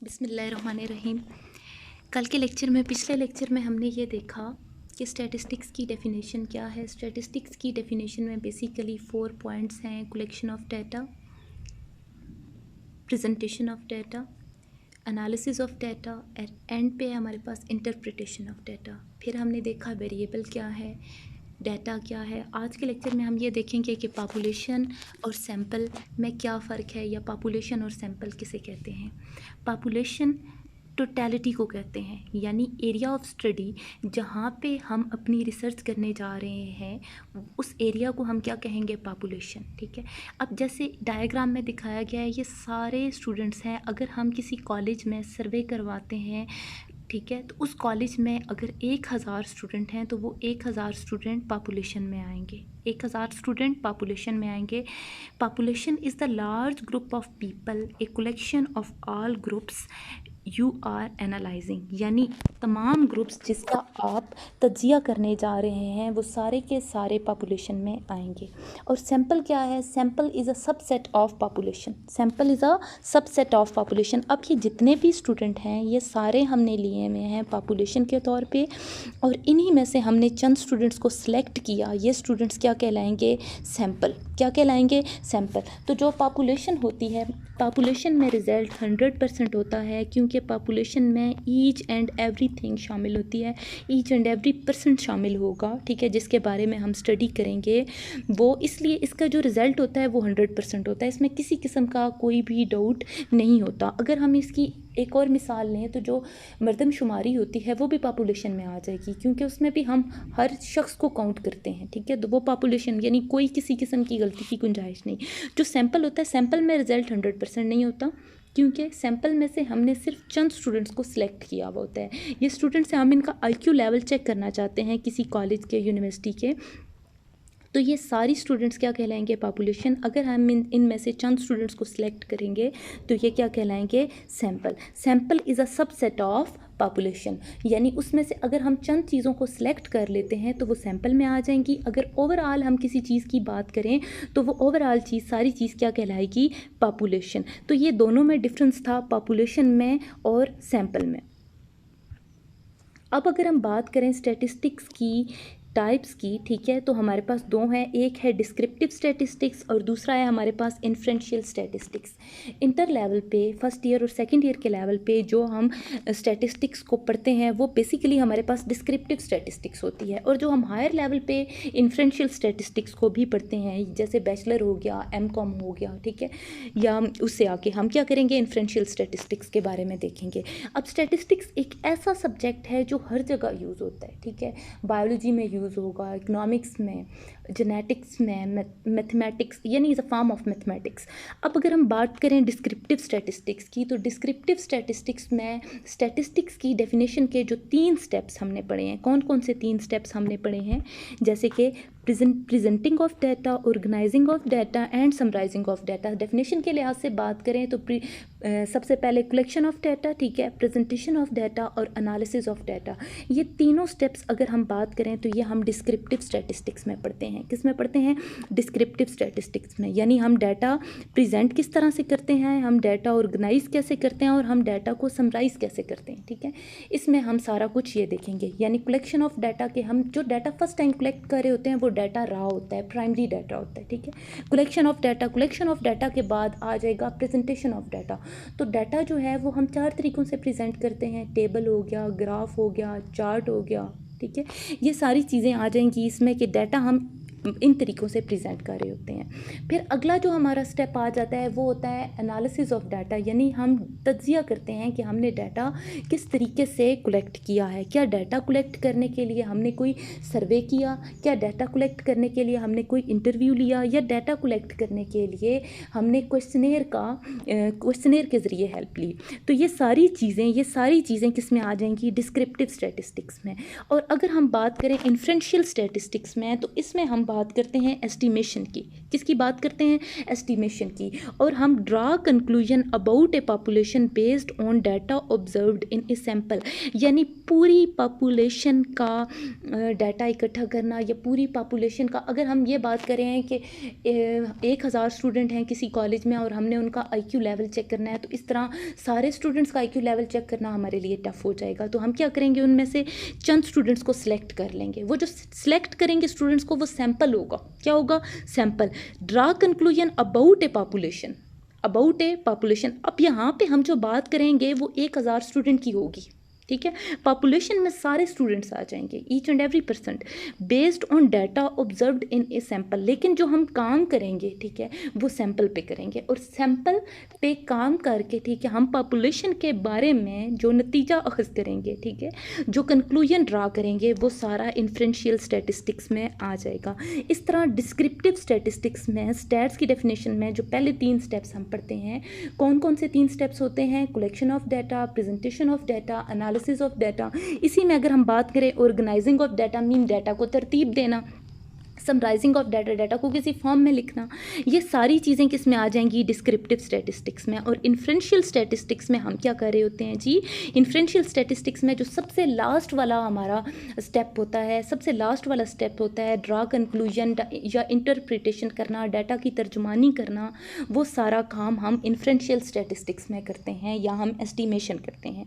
बिस्मिल्लाहिर्रहमानिर्रहीम। कल के लेक्चर में पिछले लेक्चर में हमने ये देखा कि स्टैटिस्टिक्स की डेफिनेशन क्या है। स्टैटिस्टिक्स की डेफिनेशन में बेसिकली 4 पॉइंट्स हैं: collection of data, presentation of data, analysis of data, and पे है हमारे पास इंटरप्रिटेशन ऑफ डाटा। फिर हमने देखा वेरिएबल क्या है, डाटा क्या है। आज के लेक्चर में हम ये देखेंगे कि पॉपुलेशन और सैंपल में क्या फ़र्क है, या पॉपुलेशन और सैंपल किसे कहते हैं। पॉपुलेशन टोटलिटी को कहते हैं, यानी एरिया ऑफ स्टडी जहाँ पे हम अपनी रिसर्च करने जा रहे हैं उस एरिया को हम क्या कहेंगे, पॉपुलेशन। ठीक है, अब जैसे डायग्राम में दिखाया गया है, ये सारे स्टूडेंट्स हैं। अगर हम किसी कॉलेज में सर्वे करवाते हैं, ठीक है, तो उस कॉलेज में अगर 1000 स्टूडेंट हैं तो वो 1000 स्टूडेंट पॉपुलेशन में आएंगे। 1000 स्टूडेंट पॉपुलेशन में आएंगे। Population is the large group of people, a collection of all groups you are analysing, यानी तमाम ग्रुप्स जिसका आप तज्जिया करने जा रहे हैं वो सारे के सारे पॉपुलेशन में आएंगे। और सैंपल क्या है? Sample is a subset of population. Sample is a subset of population. अब ये जितने भी स्टूडेंट हैं ये सारे हमने लिए हुए हैं पॉपुलेशन के तौर पे, और इन्हीं में से हमने चंद स्टूडेंट्स को सिलेक्ट किया। ये स्टूडेंट्स क्या कहलाएंगे? सैंपल। क्या कहलाएंगे? सैंपल। तो जो पॉपुलेशन होती है, पॉपुलेशन में रिज़ल्ट 100% होता है, क्योंकि पॉपुलेशन में ईच एंड एवरीथिंग शामिल होती है, ईच एंड एवरी परसेंट शामिल होगा। ठीक है, जिसके बारे में हम स्टडी करेंगे वो, इसलिए इसका जो रिज़ल्ट होता है वो 100% होता है। इसमें किसी किस्म का कोई भी डाउट नहीं होता। अगर हम इसकी एक और मिसाल लें तो जो मर्दमशुमारी होती है वो भी पॉपुलेशन में आ जाएगी, क्योंकि उसमें भी हम हर शख्स को काउंट करते हैं। ठीक है, तो वो पॉपुलेशन, यानी कोई किसी किस्म की गलती की गुंजाइश नहीं। जो सैंपल होता है, सैंपल में रिज़ल्ट 100% नहीं होता, क्योंकि सैंपल में से हमने सिर्फ चंद स्टूडेंट्स को सिलेक्ट किया हुआ होता है। ये स्टूडेंट्स हैं, हम इनका IQ लेवल चेक करना चाहते हैं किसी कॉलेज के, यूनिवर्सिटी के, तो ये सारी स्टूडेंट्स क्या कहलाएंगे? पॉपुलेशन। अगर हम इनमें से चंद स्टूडेंट्स को सिलेक्ट करेंगे तो ये क्या कहलाएंगे? Sample. Sample is a subset of population, यानी उसमें से अगर हम चंद चीज़ों को सिलेक्ट कर लेते हैं तो वो सैंपल में आ जाएंगी। अगर ओवरऑल हम किसी चीज़ की बात करें तो वो ओवरऑल चीज़, सारी चीज़ क्या कहलाएगी? पॉपुलेशन। तो ये दोनों में डिफरेंस था, पॉपुलेशन में और सैंपल में। अब अगर हम बात करें स्टैटिस्टिक्स की टाइप्स की, ठीक है, तो हमारे पास दो हैं। एक है डिस्क्रिप्टिव स्टैटिस्टिक्स और दूसरा है हमारे पास इन्फ्रेंशियल स्टैटिस्टिक्स। इंटर लेवल पे, फर्स्ट ईयर और सेकंड ईयर के लेवल पे जो हम स्टैटिस्टिक्स को पढ़ते हैं वो बेसिकली हमारे पास डिस्क्रिप्टिव स्टैटिस्टिक्स होती है, और जो हम हायर लेवल पे इन्फ्रेंशियल स्टैटिस्टिक्स को भी पढ़ते हैं, जैसे बैचलर हो गया, MCOM हो गया, ठीक है, या उससे आके हम क्या करेंगे? इन्फ्रेंशियल स्टैटिस्टिक्स के बारे में देखेंगे। अब स्टैटिस्टिक्स एक ऐसा सब्जेक्ट है जो हर जगह यूज़ होता है। ठीक है, बायोलॉजी में यूज़ होगा, इकोनॉमिक्स में, जेनेटिक्स में, मैथमेटिक्स, यानी is a form of mathematics. अब अगर हम बात करें डिस्क्रिप्टिव स्टैटिस्टिक्स की, तो डिस्क्रिप्टिव स्टैटिस्टिक्स में स्टैटिस्टिक्स की डेफिनेशन के जो 3 स्टेप्स हमने पढ़े हैं, कौन कौन से 3 स्टेप्स हमने पढ़े हैं? जैसे कि presenting of data, organising of data and summarising of data. Definition के लिहाज से बात करें तो सबसे पहले कलेक्शन ऑफ डाटा, ठीक है, प्रेजेंटेशन ऑफ डाटा और एनालिसिस ऑफ डाटा। ये तीनों स्टेप्स अगर हम बात करें तो ये हम डिस्क्रिप्टिव स्टैटिस्टिक्स में पढ़ते हैं। किस में पढ़ते हैं? डिस्क्रिप्टिव स्टैटिस्टिक्स में। यानी हम डाटा प्रेजेंट किस तरह से करते हैं, हम डाटा ऑर्गेनाइज कैसे करते हैं, और हम डाटा को समराइज कैसे करते हैं। ठीक है, इसमें हम सारा कुछ ये देखेंगे। यानी कलेक्शन ऑफ डाटा के, हम जो डाटा फर्स्ट टाइम कलेक्ट कर रहे होते हैं वो डाटा रॉ होता है, प्राइमरी डाटा होता है। ठीक है, कलेक्शन ऑफ डाटा के बाद आ जाएगा प्रेजेंटेशन ऑफ डाटा। तो डाटा जो है वो हम 4 तरीक़ों से प्रेजेंट करते हैं। टेबल हो गया, ग्राफ हो गया, चार्ट हो गया, ठीक है, ये सारी चीज़ें आ जाएंगी इसमें कि डाटा हम इन तरीक़ों से प्रेजेंट कर रहे होते हैं। फिर अगला जो हमारा स्टेप आ जाता है वो होता है एनालिसिस ऑफ डाटा, यानी हम तज्जिया करते हैं कि हमने डाटा किस तरीके से कलेक्ट किया है। क्या डाटा कलेक्ट करने के लिए हमने कोई सर्वे किया, क्या डाटा कलेक्ट करने के लिए हमने कोई इंटरव्यू लिया, या डाटा कलेक्ट करने के लिए हमने क्वेश्चनेयर के ज़रिए हेल्प ली। तो ये सारी चीज़ें किस में आ जाएंगी? डिस्क्रिप्टिव स्टैटिस्टिक्स में। और अगर हम बात करें इन्फ्रेंशियल स्टैटिस्टिक्स में, तो इसमें हम बात करते हैं एस्टिमेशन की। किसकी बात करते हैं? एस्टिमेशन की। और हम draw conclusion about A population based on data observed in A sample, यानी पूरी पॉपुलेशन का डाटा इकट्ठा करना, या पूरी पॉपुलेशन का, अगर हम ये बात करें हैं कि 1000 स्टूडेंट हैं किसी कॉलेज में और हमने उनका IQ लेवल चेक करना है, तो इस तरह सारे स्टूडेंट्स का IQ लेवल चेक करना हमारे लिए टफ हो जाएगा। तो हम क्या करेंगे, उनमें से चंद स्टूडेंट्स को सिलेक्ट कर लेंगे। वो जो सिलेक्ट करेंगे स्टूडेंट्स को, वो सैंपल होगा। क्या होगा? Sample. Draw conclusion about A population, about A population. अब यहाँ पे हम जो बात करेंगे वो 1000 स्टूडेंट की होगी, ठीक है। पॉपुलेशन में सारे स्टूडेंट्स आ जाएंगे, each and every percent based on data observed in A sample. लेकिन जो हम काम करेंगे, ठीक है, वो सैम्पल पे करेंगे। और सैम्पल पे काम करके, ठीक है, हम पॉपुलेशन के बारे में जो नतीजा अखज़ करेंगे, ठीक है, जो कंक्लूजन ड्रा करेंगे, वो सारा इन्फ्रेंशियल स्टैटिस्टिक्स में आ जाएगा। इस तरह डिस्क्रिप्टिव स्टैटिस्टिक्स में, स्टैट्स की डेफिनेशन में जो पहले 3 स्टेप्स हम पढ़ते हैं, कौन कौन से 3 स्टेप्स होते हैं? Collection of data, presentation of data, analysis of data. इसी में अगर हम बात करें organising of data, mean data को तरतीब देना, समराइजिंग ऑफ डाटा, डाटा को किसी फॉर्म में लिखना, ये सारी चीज़ें किस में आ जाएंगी? डिस्क्रिप्टिव स्टैटिस्टिक्स में। और इन्फ्रेंशियल स्टैटिस्टिक्स में हम क्या कर रहे होते हैं जी? इन्फ्रेंशियल स्टैटिस्टिक्स में जो सबसे लास्ट वाला हमारा स्टेप होता है, सबसे लास्ट वाला स्टेप होता है ड्रा कंक्लूजन या इंटरप्रिटेशन करना, डाटा की तर्जुमानी करना, वो सारा काम हम इन्फ्रेंशियल स्टैटिस्टिक्स में करते हैं या हम एस्टिमेशन करते हैं।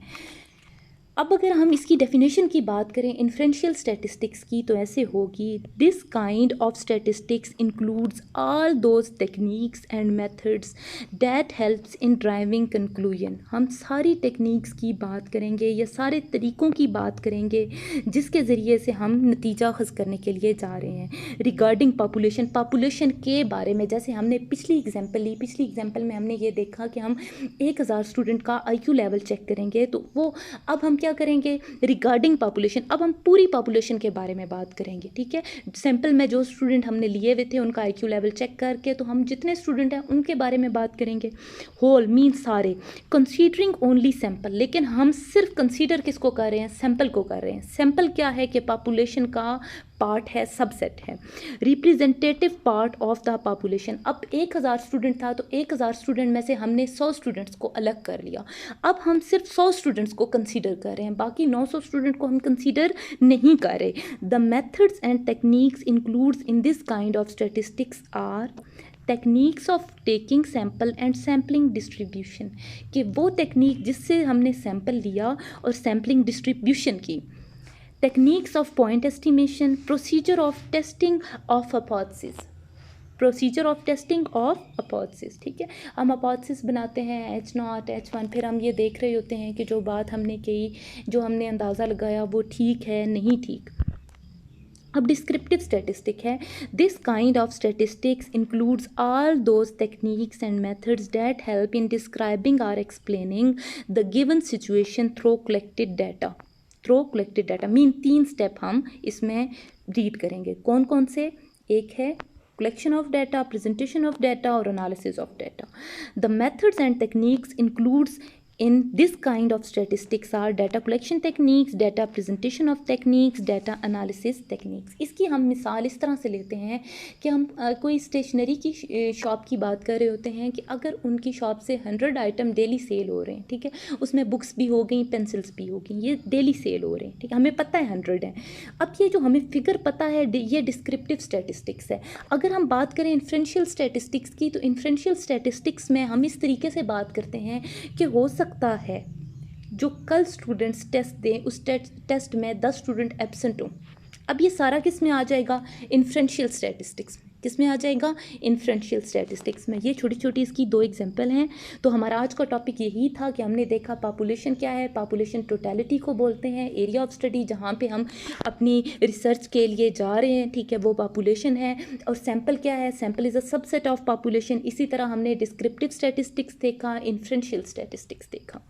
अब अगर हम इसकी डेफिनेशन की बात करें इन्फ्रेंशियल स्टैटिस्टिक्स की, तो ऐसे होगी, this kind of statistics includes all those techniques and methods that helps in driving conclusion. हम सारी टेक्निक्स की बात करेंगे या सारे तरीक़ों की बात करेंगे जिसके ज़रिए से हम नतीजा अखज़ करने के लिए जा रहे हैं। रिगार्डिंग पॉपुलेशन, पॉपुलेशन के बारे में, जैसे हमने पिछली एग्जाम्पल ली, पिछली एग्जाम्पल में हमने ये देखा कि हम 1000 स्टूडेंट का IQ लेवल चेक करेंगे, तो वो अब हम क्या करेंगे? रिगार्डिंग पॉपुलेशन, अब हम पूरी पॉपुलेशन के बारे में बात करेंगे, ठीक है। सैंपल में जो स्टूडेंट हमने लिए हुए थे उनका IQ लेवल चेक करके, तो हम जितने स्टूडेंट हैं उनके बारे में बात करेंगे। होल मीन सारे, कंसीडरिंग ओनली सैंपल, लेकिन हम सिर्फ कंसीडर किसको कर रहे हैं? सैंपल को कर रहे हैं। सैंपल क्या है कि पॉपुलेशन का पार्ट है, सबसेट है, representative part of the population. अब 1000 स्टूडेंट था, तो 1000 स्टूडेंट में से हमने 100 स्टूडेंट्स को अलग कर लिया। अब हम सिर्फ 100 स्टूडेंट्स को कंसीडर कर रहे हैं, बाकी 900 स्टूडेंट को हम कंसीडर नहीं कर रहे। The methods and techniques includes in this kind of statistics are techniques of taking sample and sampling distribution, कि वो टेक्निक जिससे हमने सैंपल लिया और सैम्पलिंग डिस्ट्रीब्यूशन की। Techniques of point estimation, procedure of testing of hypothesis, procedure of testing of hypothesis, ठीक है। हम हाइपोथेसिस बनाते हैं H0, H1, फिर हम ये देख रहे होते हैं कि जो बात हमने कही, जो हमने अंदाज़ा लगाया, वो ठीक है नहीं ठीक। अब डिस्क्रिप्टिव स्टैटिस्टिक है, this kind of statistics includes all those techniques and methods that help in describing और explaining the given situation through collected data. Through collected data mean 3 step हम इसमें रीड करेंगे। कौन कौन से? एक है collection of data, presentation of data और analysis of data. The methods and techniques includes in this kind of statistics are data collection techniques, data presentation of techniques, data analysis techniques. इसकी हम मिसाल इस तरह से लेते हैं कि हम कोई स्टेशनरी की शॉप की बात कर रहे होते हैं कि अगर उनकी शॉप से 100 आइटम डेली सेल हो रहे हैं, ठीक है, उसमें बुक्स भी हो गई, पेंसिल्स भी हो गई, ये डेली सेल हो रहे हैं, ठीक है, हमें पता है 100 है। अब ये जो हमें फिगर पता है, ये डिस्क्रिप्टिव स्टैटिस्टिक्स है। अगर हम बात करें इन्फ्रेंशियल स्टैटिस्टिक्स की, तो इन्फ्रेंशियल स्टैटिस्टिक्स में हम इस तरीके से बात करते हैं कि हो सकता है जो कल स्टूडेंट्स टेस्ट दें, उस टेस्ट में 10 स्टूडेंट एब्सेंट हों। अब ये सारा किस में आ जाएगा? इन्फ्रेंशियल स्टैटिस्टिक्स में। किस में आ जाएगा? इन्फ्रेंशियल स्टैटिस्टिक्स में। ये छोटी छोटी इसकी 2 एग्जांपल हैं। तो हमारा आज का टॉपिक यही था कि हमने देखा पॉपुलेशन क्या है, पॉपुलेशन टोटलिटी को बोलते हैं, एरिया ऑफ स्टडी जहाँ पे हम अपनी रिसर्च के लिए जा रहे हैं, ठीक है, वो पॉपुलेशन है। और सैम्पल क्या है? Sample is a subset of population. इसी तरह हमने डिस्क्रिप्टिव स्टैटिस्टिक्स देखा, इन्फ्रेंशियल स्टैटिस्टिक्स देखा।